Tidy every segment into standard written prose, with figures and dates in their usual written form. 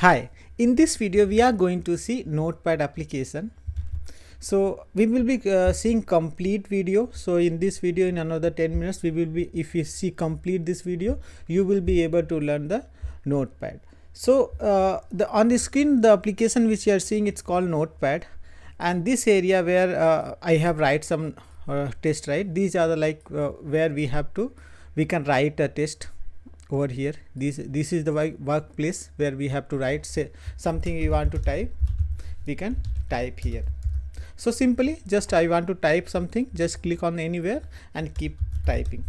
Hi, in this video we are going to see Notepad application. So we will be seeing complete video. So in this video, in another 10 minutes, we will be, if you see complete this video, you will be able to learn the Notepad. So on the screen, the application which you are seeing, it's called Notepad, and this area where I have write some test, right? These are the where we can write a test over here. This is the workplace where we have to write, say something we want to type, we can type here. So simply just I want to type something, just click on anywhere and keep typing.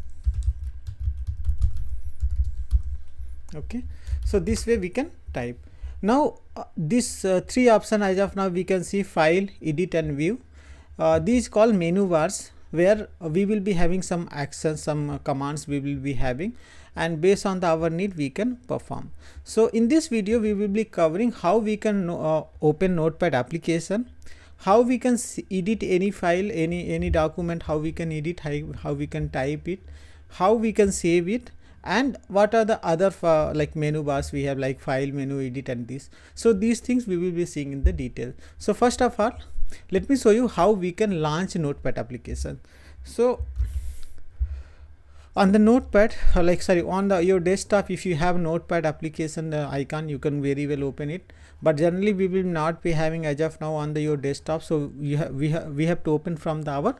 Okay, so this way we can type. Now this three option as of now we can see: file, edit and view. These called menu bars, where we will be having some actions, some commands we will be having, and based on our need we can perform. So in this video we will be covering how we can open Notepad application, how we can edit any file, any document, how we can edit, how we can type it, how we can save it, and what are the other menu bars we have, like file, menu, edit and this. So these things we will be seeing in the detail. So first of all, let me show you how we can launch Notepad application. So on the Notepad, on your desktop, if you have Notepad application icon, you can very well open it, but generally we will not be having as of now on your desktop. So we have to open from our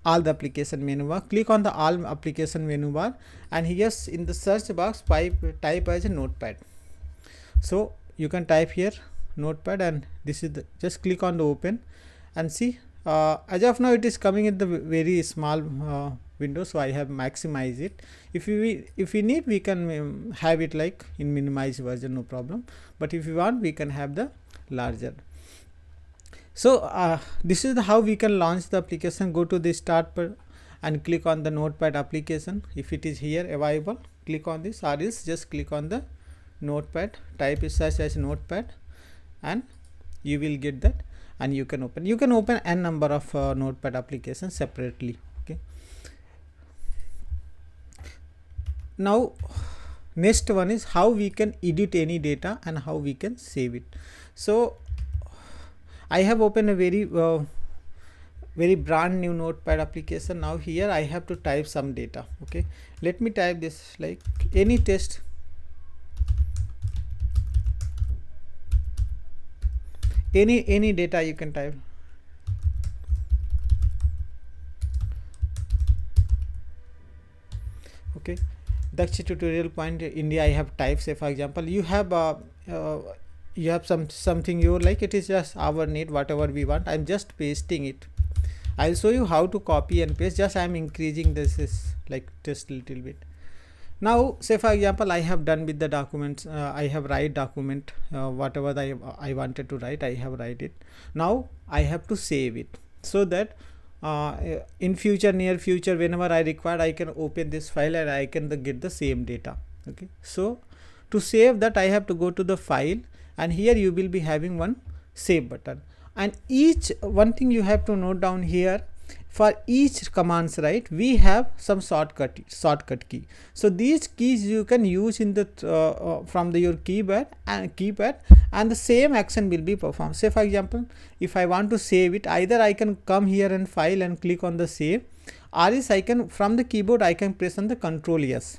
all the application menu bar. Click on the all application menu bar, and here in the search box type as a Notepad. So you can type here Notepad, and this is just click on the open and see. As of now it is coming in the very small window, so I have maximized it. If we need, we can have it like in minimized version, no problem, but if you want, we can have the larger. So this is how we can launch the application. Go to the start and click on the Notepad application. If it is here available, click on this, or else just click on the Notepad, type it such as Notepad, and you will get that, and you can open n number of Notepad applications separately. Okay, now next one is how we can edit any data and how we can save it. So I have opened a very brand new Notepad application. Now here I have to type some data. Okay, let me type this, like any text. Any data you can type. Okay, Dakshi tutorial point India I have typed. Say for example, you have something you like, it is just our need, whatever we want. I'm just pasting it. I'll show you how to copy and paste. Just I'm increasing this is like just little bit. Now say for example, I have done with the documents. I have write document, whatever I wanted to write, I have write it. Now I have to save it, so that in future, near future, whenever I require, I can open this file and I can get the same data. Okay, so to save that, I have to go to the file, and here you will be having one save button, and each one thing you have to note down here, for each commands, right, we have some shortcut key. So these keys you can use in the from your keypad, and the same action will be performed. Say for example, if I want to save it, either I can come here and file and click on the save, or else I can from the keyboard I can press on the Control S.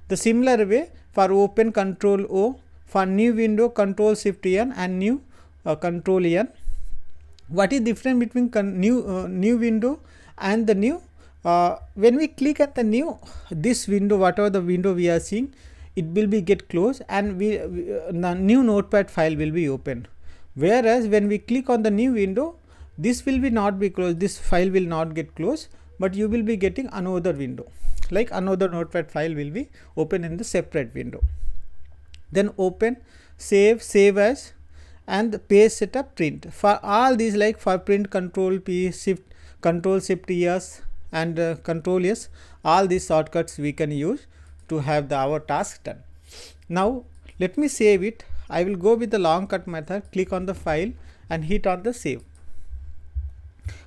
The similar way for open, Control O, for new window, Control Shift N, and new Control N. What is different between new window and the new? When we click at the new, this window, whatever the window we are seeing, it will be get closed, and the new Notepad file will be open. Whereas when we click on the new window, this will be not be closed, this file will not get closed, but you will be getting another window, like another Notepad file will be open in the separate window. Then open, save as, and the page setup, print. For all these, like for print, Control P, Control Shift S, and Control S, all these shortcuts we can use to have our task done. Now let me save it. I will go with the long cut method, click on the file and hit on the save.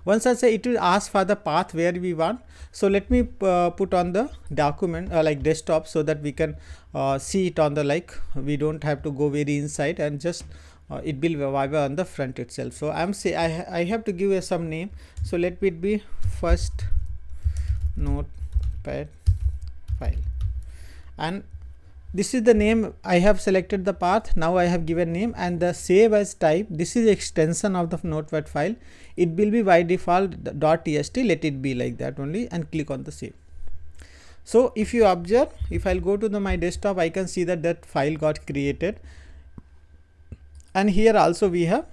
Once I say, it will ask for the path where we want. So let me put on the document like desktop, so that we can see it on the, like, we don't have to go very inside, and just it will vibe on the front itself. So I'm say I have to give some name. So let it be first notepad file, and this is the name. I have selected the path. Now I have given name, and the save as type. This is extension of the notepad file. It will be by default .txt. Let it be like that only, and click on the save. So if you observe, if I'll go to my desktop, I can see that file got created, and here also we have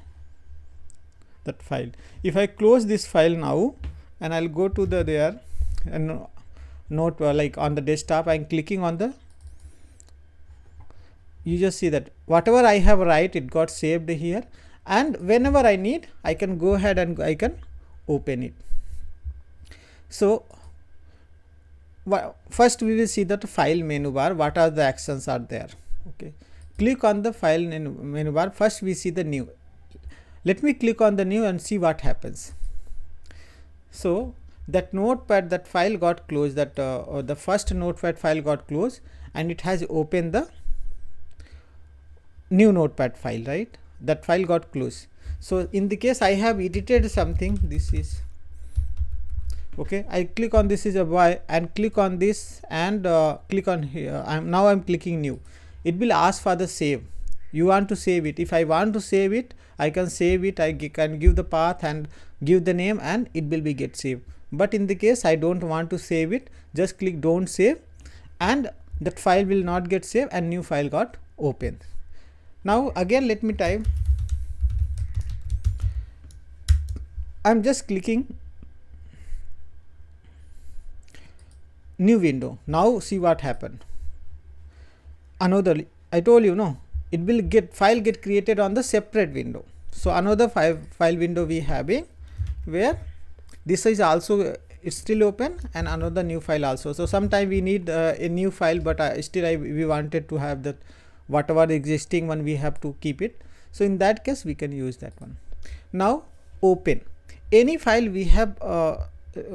that file. If I close this file now, and I'll go to there and note like on the desktop, I'm clicking on the, you just see that whatever I have write, it got saved here, and whenever I need, I can go ahead and I can open it. So first we will see that file menu bar, what are the actions are there. Okay, click on the file menu bar. First we see the new. Let me click on the new and see what happens. So that notepad, that file got closed, that or the first notepad file got closed, and it has opened the new notepad file, right? That file got closed. So in the case I have edited something, this is okay, I click on this is a boy, and click on this, and click on here. I'm clicking new. It will ask for the save. You want to save it. If I want to save it, I can save it. I can give the path and give the name, and it will be get saved. But in the case I don't want to save it, just click don't save, and that file will not get saved, and new file got opened. Now again let me type. I'm just clicking new window. Now see what happened. Another, I told you, no, it will get file get created on the separate window. So another file window we having, where this is also it's still open, and another new file also. So sometime we need a new file, but still we wanted to have that whatever the existing one, we have to keep it. So in that case we can use that one. Now open any file we have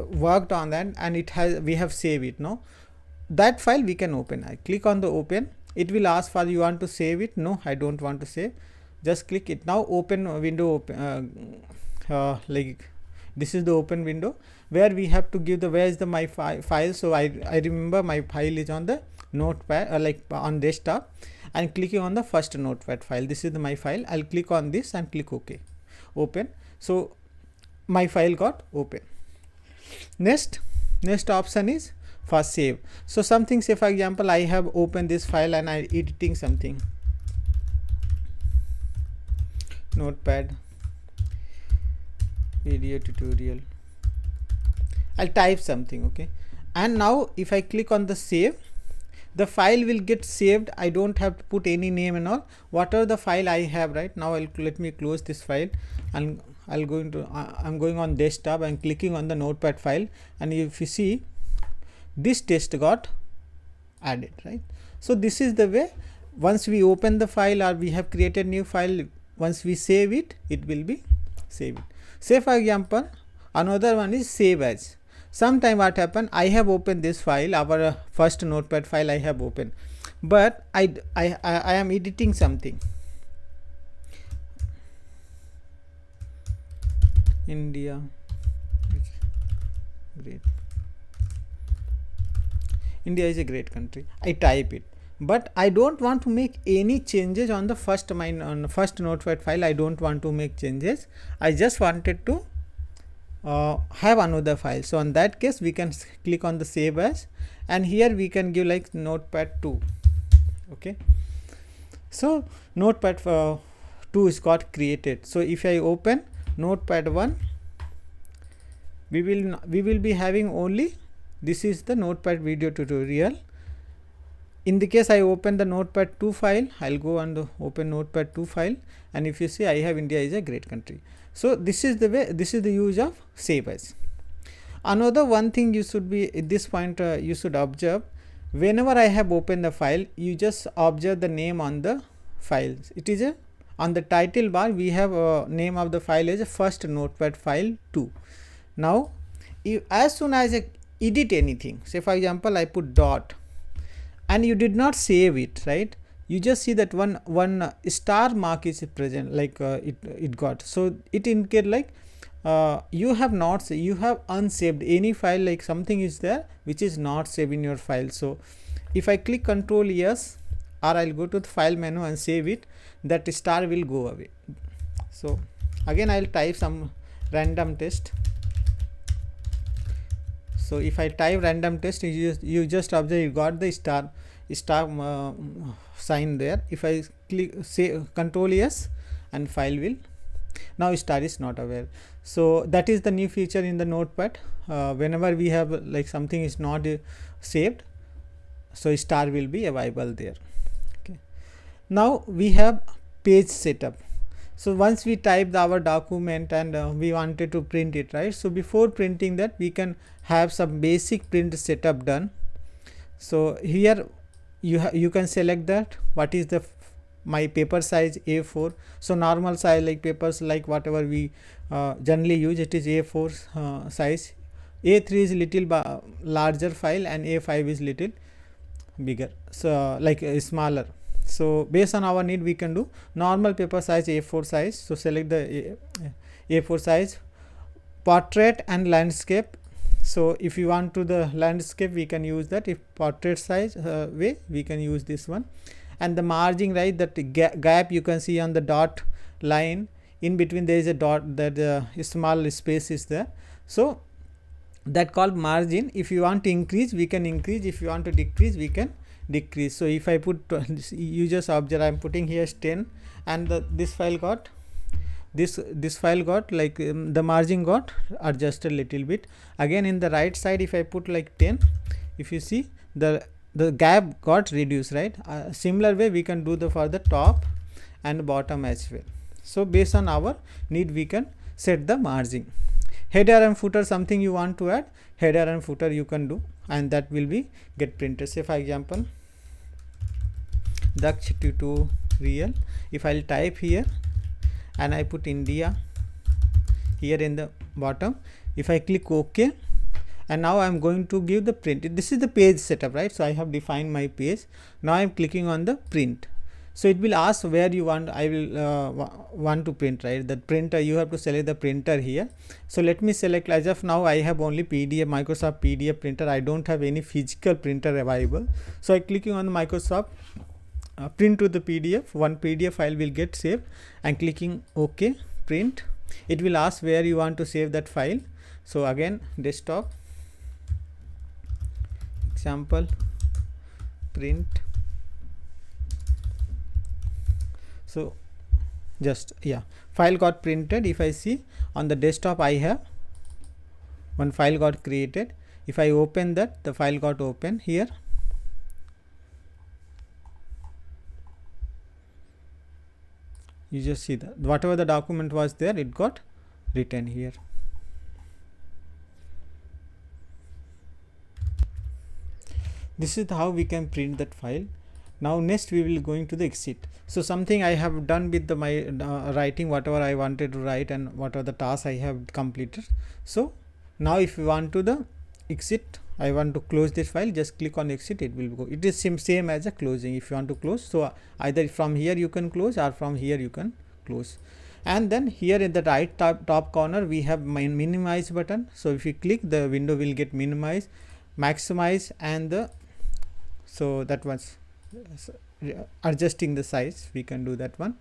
worked on that, and it has, we have saved it. No, that file we can open. I click on the open. It will ask for, you want to save it? No, I don't want to save. Just click it. Now open window, open like this is the open window, where we have to give the, where is the my file. So I remember my file is on the notepad, like on desktop, and clicking on the first notepad file. This is my file. I'll click on this and click OK, open. So my file got open. Next option is for save. So something, say for example, I have opened this file and I editing something, notepad video tutorial, I'll type something. Okay, and now if I click on the save, the file will get saved. I don't have to put any name and all. Whatever the file I have right now, let me close this file, and I'm going on desktop and clicking on the notepad file, and if you see, this test got added, right? So this is the way, once we open the file or we have created new file, once we save it, it will be saved. Say for example, another one is save as. Sometime what happen, I have opened this file, our first notepad file I have opened, but I am editing something. India, great. India is a great country. I type it, but I don't want to make any changes on the first notepad file. I don't want to make changes. I just wanted to have another file. So on that case, we can click on the save as, and here we can give like notepad 2. Okay, so notepad 2 is got created. So if I open notepad 1, we will be having only, this is the notepad video tutorial. In the case I open the notepad 2 file, I'll go and open notepad 2 file, and if you see, I have India is a great country. So this is the way, this is the use of save as. Another one thing you should be at this point, you should observe, whenever I have opened the file, you just observe the name on the files. It is on the title bar, we have name of the file is first notepad file 2. Now as soon as I edit anything, say for example I put dot and you did not save it, right, you just see that one star mark is present, like it got, so it indicate like you have not you have unsaved any file, like something is there which is not saved in your file. So if I click Ctrl yes, or I'll go to the file menu and save it, that star will go away. So again I'll type some random test. So if I type random test, you just observe you got the star sign there. If I click say Ctrl yes, and file will, now star is not aware. So that is the new feature in the Notepad. Whenever we have like something is not saved, so star will be available there. Okay, now we have page setup. So once we typed our document and we wanted to print it, right, so before printing that we can have some basic print setup done. So here you can select that what is the my paper size A4. So normal size like papers like whatever we generally use, it is A4 size. A3 is little larger file and A5 is little bigger, so like smaller. So based on our need we can do normal paper size A4 size. So select the A4 size, portrait and landscape. So if you want to the landscape we can use that, if portrait size way we can use this one. And the margin, right, that gap you can see on the dot line, in between there is a dot, that small space is there, so that called margin. If you want to increase we can increase, if you want to decrease we can decrease. So if I put you just observe I am putting here 10, and this file got this file got like the margin got adjusted little bit. Again in the right side if I put like 10, if you see the gap got reduced, right. Similar way we can do the for the top and bottom as well. So based on our need we can set the margin. Header and footer, something you want to add, header and footer you can do, and that will be get printed. Say for example Daksh tutorial, if I'll type here and I put India here in the bottom, if I click OK, and now I am going to give the print. This is the page setup, right. So I have defined my page. Now I am clicking on the print. So it will ask where you want, I will want to print, right. The printer, you have to select the printer here. So let me select, as of now I have only PDF, Microsoft PDF printer. I don't have any physical printer available. So I clicking on the Microsoft print to the PDF, one PDF file will get saved, and clicking OK, print. It will ask where you want to save that file. So again desktop, example print. So just file got printed. If I see on the desktop I have one file got created. If I open that, the file got open here. You just see that whatever the document was there, it got written here. This is how we can print that file. Now next we will going to the exit. So something I have done with the my writing, whatever I wanted to write and what are the tasks I have completed. So now if you want to the exit, I want to close this file, just click on exit, it will go. It is same as a closing. If you want to close, so either from here you can close or from here you can close. And then here in the right top corner we have my minimize button. So if you click, the window will get minimized, maximize, and the so that was adjusting the size, we can do that one.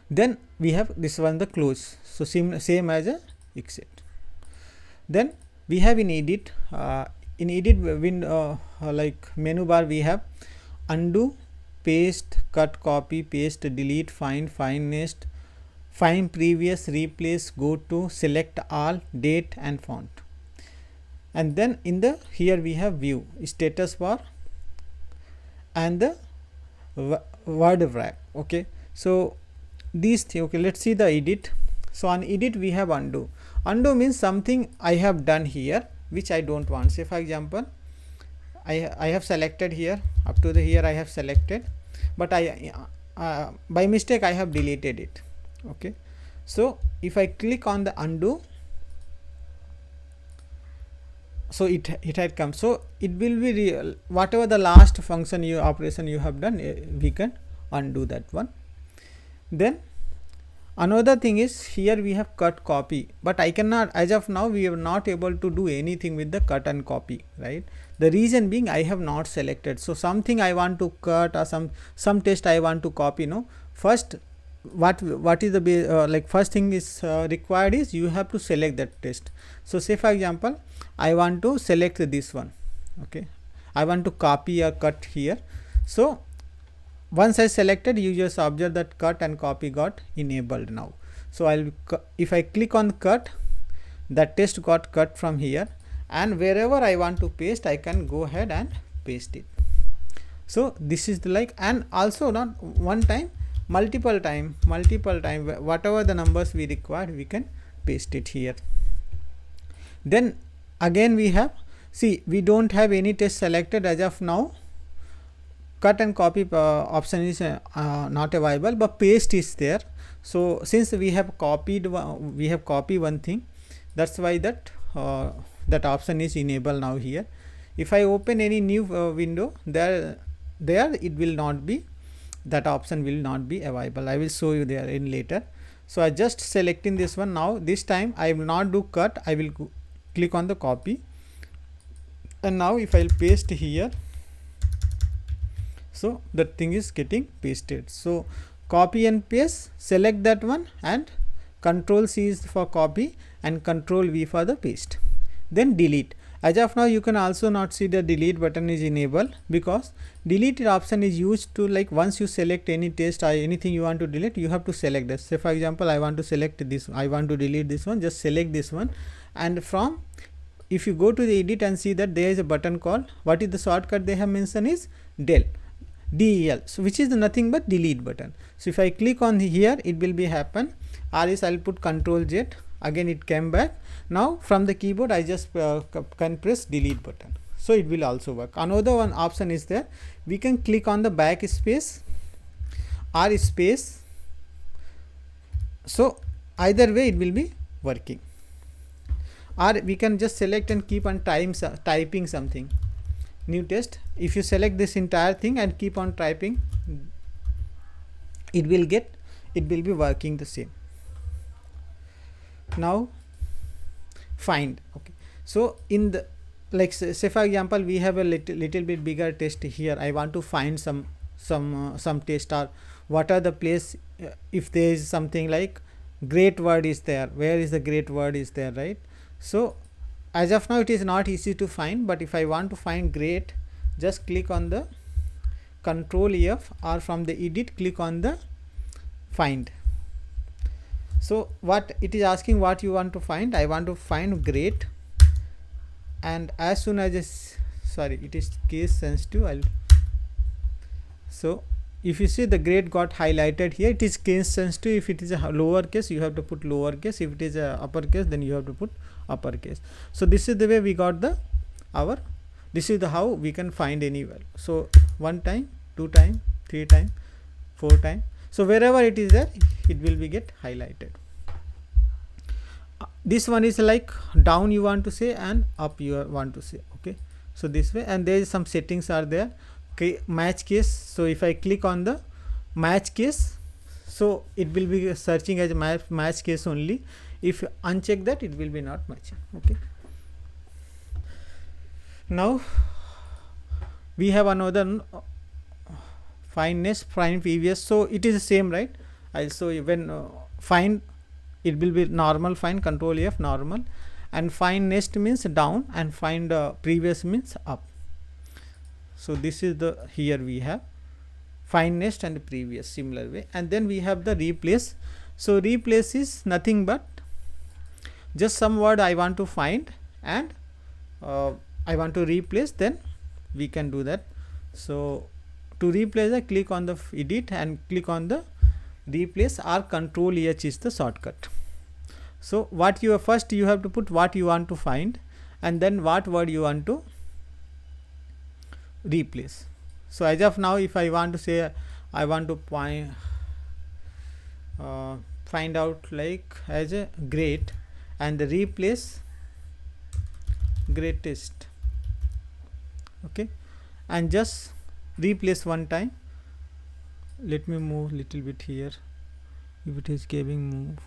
Then we have this one, the close. So same as a exit. Then we have in edit window like menu bar, we have undo, paste, cut, copy, paste, delete, find next, find previous, replace, go to, select all, date and font. And then in the here we have view, status bar and the word wrap. Okay, so these things. Okay, let's see the edit. So on edit we have undo. Undo means something I have done here which I don't want. Say for example I have selected here, up to the here I have selected, but I by mistake I have deleted it. Okay, so if I click on the undo, so it had come, so it will be real whatever the last function you operation you have done, we can undo that one. Then another thing is here we have cut copy, but I cannot, as of now we are not able to do anything with the cut and copy, right? The reason being I have not selected. So something I want to cut or some text I want to copy, no, first what is the like first thing is required is you have to select that text. So say for example I want to select this one, okay, I want to copy or cut here. So once I selected, you just observe that cut and copy got enabled now. So I'll if I click on cut, that text got cut from here, and wherever I want to paste I can go ahead and paste it. So this is the like, and also not one time, multiple time whatever the numbers we require we can paste it here. Then again we have, see we don't have any text selected as of now. Cut and copy option is not available, but paste is there. So since we have copied one thing, that's why that that option is enabled now here. If I open any new window, there it will not be, that option will not be available. I will show you there in later. So I just selecting this one now. This time I will not do cut, I will click on the copy, and now if I will paste here, so that thing is getting pasted. So copy and paste, select that one, and Control C is for copy and Control V for the paste. Then delete. As of now you can also not see the delete button is enabled, because delete option is used to, like, once you select any text or anything you want to delete, you have to select this. Say for example I want to select this, I want to delete this one, just select this one, and from, if you go to the edit and see that there is a button called, what is the shortcut they have mentioned is del, so which is nothing but delete button. So if I click on here, it will be happen, or else I'll put Control Z, again it came back. Now from the keyboard I just can press delete button, so it will also work. Another one option is there, we can click on the backspace or space, so either way it will be working. Or we can just select and keep on typing something, new text. If you select this entire thing and keep on typing, it will be working the same. Now find, okay, so in the, like say for example we have a little bit bigger text here, I want to find some text, or what are the place, if there is something like great word is there, where is the great word is there, right? So as of now it is not easy to find, but if I want to find great, just click on the Control F, or from the edit click on the find. So what it is asking, what you want to find, I want to find great, and as soon as it is case sensitive, so if you see the great got highlighted here, it is case sensitive. If it is a lower case you have to put lower case, if it is a uppercase then you have to put uppercase. So this is the way we got the this is the how we can find anywhere. So 1 time, 2 time, 3 time, 4 time, so wherever it is there it will be get highlighted. This one is like down you want to say and up you want to say, okay, so this way, and there is some settings are there, okay, match case. So if I click on the match case, so it will be searching as match case only. If you uncheck that, it will be not matching, okay. Now we have another find next, find previous, so it is the same, right? I'll show you. When find, it will be normal find, Control F normal, and find next means down, and find previous means up. So this is the, here we have find next and previous similar way, and then we have the replace. So replace is nothing but just some word I want to find and I want to replace, then we can do that. So to replace, I click on the edit and click on the replace, or Control H is the shortcut. So what you first you have to put what you want to find, and then what word you want to replace. So as of now if I want to say I want to find out like as a great, and the replace greatest. Okay, and just replace one time. Let me move little bit here. If it is giving move,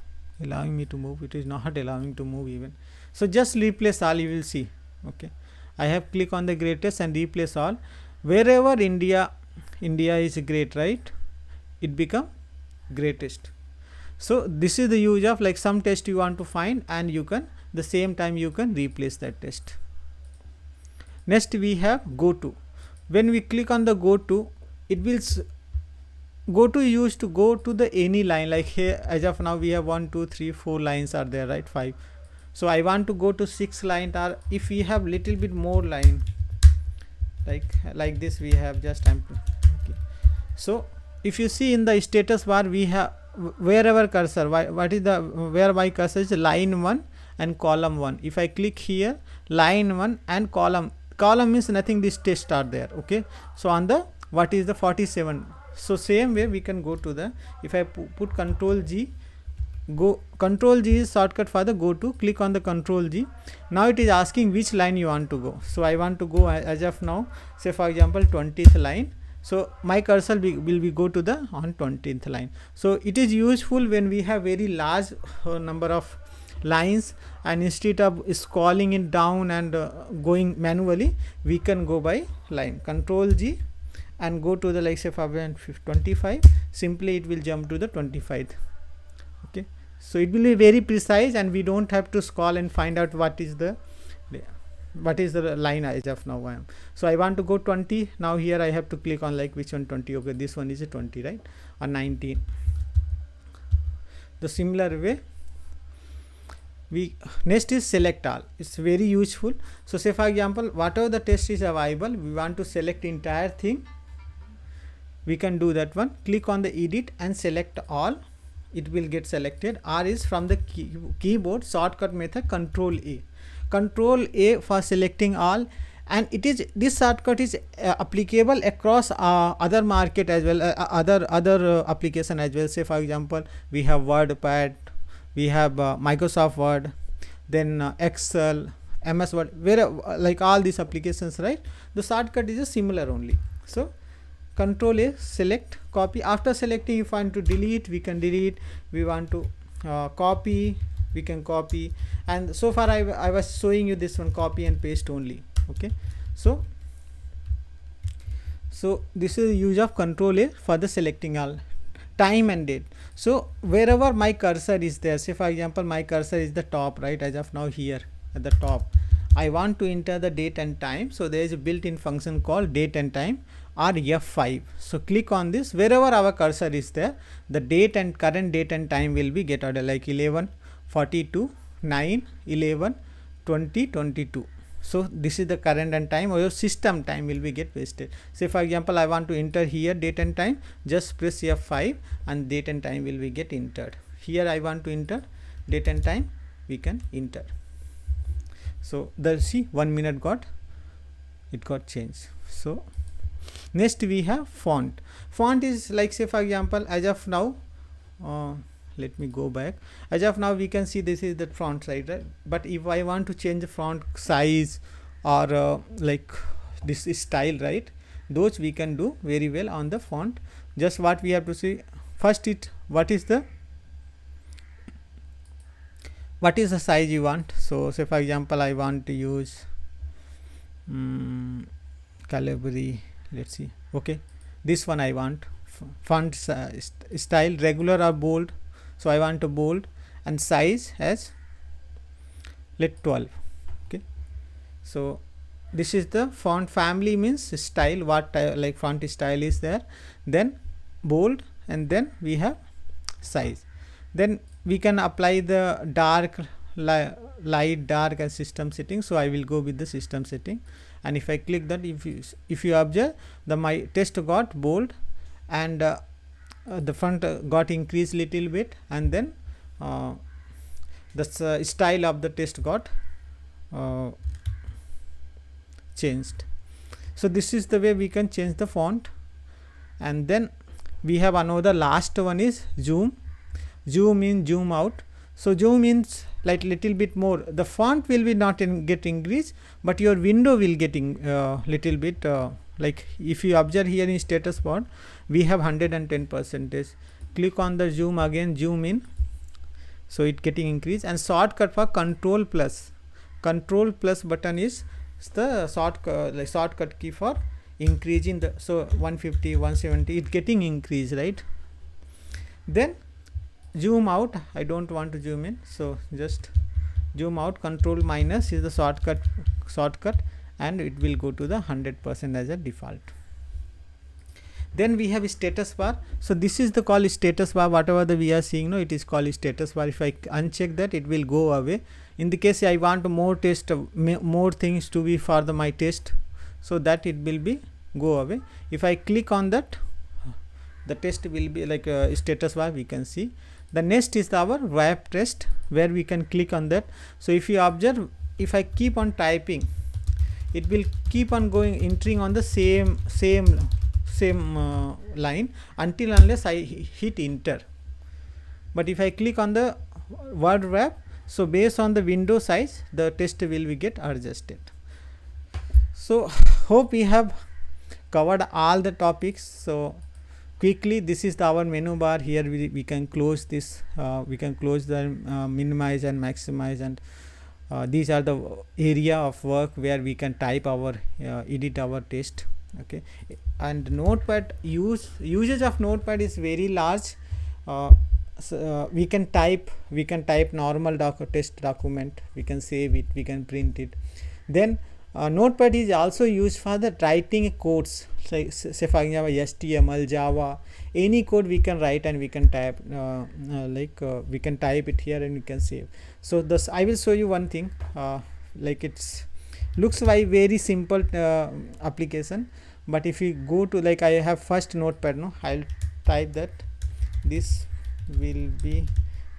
allowing me to move, it is not allowing to move even. So just replace all, you will see. Okay, I have click on the greatest and replace all. Wherever India is great, right, it become greatest. So this is the use of, like, some test you want to find and you can the same time you can replace that test. Next we have GOTO. When we click on the GOTO, it will GOTO used to go to the any line, like here as of now we have 1 2 3 4 lines are there, right, 5. So I want to go to 6 line, or if we have little bit more line, like this we have just okay. So if you see in the status bar, we have wherever cursor, what is the where my cursor is, line 1 and column 1. If I click here, line 1 and column means nothing, this test are there. Okay, so on the what is the 47. So same way we can go to the, if I put Control G, Control G is shortcut for the GOTO. Click on the Control G. Now it is asking which line you want to go. So I want to go as of now, say for example 20th line. So my cursor will be go to the on 20th line. So it is useful when we have very large number of lines, and instead of scrolling it down and going manually, we can go by line. Control G and go to the, like, say for 25, simply it will jump to the 25th. Okay, so it will be very precise and we don't have to scroll and find out what is the line as of now. So I want to go 20. Now here I have to click on, like, which one, 20. Okay, this one is a 20, right, or 19. The similar way we next is select all. It's very useful. So say for example, whatever the test is available, we want to select entire thing, we can do that one. Click on the edit and select all, it will get selected. R is from the keyboard shortcut method Control A. Control A for selecting all, and it is, this shortcut is applicable across other market as well, other application as well. Say for example, we have WordPad, we have Microsoft Word, then Excel, MS Word, where like all these applications, right, the shortcut is similar only. So Control A, select, copy. After selecting, if I want to delete, we can delete. We want to copy, we can copy. And so far I was showing you this one, copy and paste only. Okay, so this is the use of Control A for the selecting all. Time and date. So wherever my cursor is there, say for example my cursor is the top, right, as of now here at the top, I want to enter the date and time. So there is a built-in function called date and time, or F5. So click on this, wherever our cursor is there, the date and current date and time will be get order, like 11:42, 9, 11, 20, 22. So this is the current and time, or your system time will be get pasted. Say for example I want to enter here date and time, just press F5 and date and time will be get entered. Here I want to enter date and time, we can enter. So the see 1 minute got changed. So next we have font. Font is like, say for example as of now, let me go back. As of now we can see this is the font size, right? But if I want to change the font size or like this style, right, those we can do very well on the font. Just what we have to see first, what is the size you want. So say for example I want to use Calibri, let's see. Okay, this one I want. Font style regular or bold, so I want to bold, and size as let 12. Okay, so this is the font family, means style, what like font style is there, then bold, and then we have size. Then we can apply the dark, light, dark as system setting. So I will go with the system setting, and if I click that, if you observe, the my text got bold, and the font got increased little bit, and then the style of the text got changed. So this is the way we can change the font. And then we have another last one is zoom. Zoom in, zoom out. So zoom in like little bit more. The font will be not get increased, but your window will getting little bit like if you observe here in status bar, we have 110%. Click on the zoom again, zoom in, so it getting increased. And shortcut for control plus button is the shortcut key for increasing the, so 150 170 it getting increased, right? Then zoom out, I don't want to zoom in, so just zoom out. Control minus is the shortcut and it will go to the 100% as a default. Then we have status bar. So this is the call status bar, whatever the we are seeing, no, it is called status bar. If I uncheck that, it will go away. In the case I want more test, more things to be for my test, so that it will be go away. If I click on that, the test will be like status bar, we can see. The next is our web test, where we can click on that. So if you observe, if I keep on typing, it will keep on going, entering on the same line until unless I hit enter. But if I click on the word wrap, so based on the window size, the test will be get adjusted. So hope we have covered all the topics. So quickly, this is our menu bar. Here we can close this, we can close the minimize and maximize, and these are the area of work where we can type our edit our test. Okay, and Notepad usage of Notepad is very large. So, we can type normal test document, we can save it, we can print it. Then Notepad is also used for the writing codes, say for example HTML, Java, any code we can write and we can type, we can type it here and we can save. So this I will show you one thing, like it's looks like very simple application, but if you go to, like I have first Notepad, no, I'll type that this will be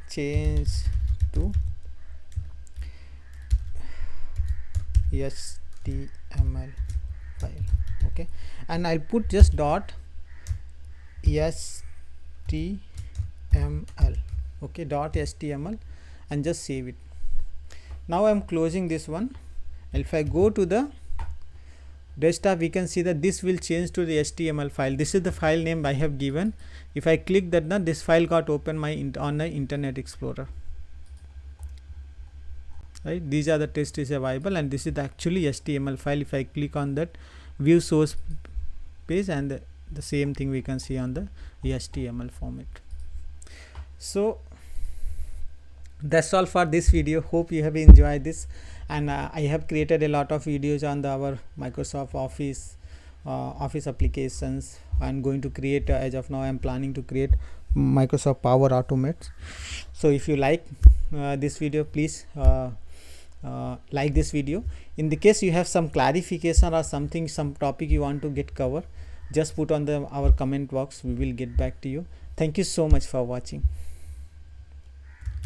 changed to HTML file. Okay, and I'll put just dot HTML. Okay, dot HTML, and just save it. Now I'm closing this one. If I go to the desktop, we can see that this will change to the HTML file. This is the file name I have given. If I click that, now this file got open on the Internet Explorer. Right, these are the test is available, and this is the actually HTML file. If I click on that view source page, and the same thing we can see on the HTML format. So that's all for this video. Hope you have enjoyed this, and I have created a lot of videos on our Microsoft Office applications. I'm going to create as of now I'm planning to create Microsoft Power Automate. So if you like this video, please like this video. In the case you have some clarification or something, some topic you want to get covered, just put on our comment box, we will get back to you. Thank you so much for watching.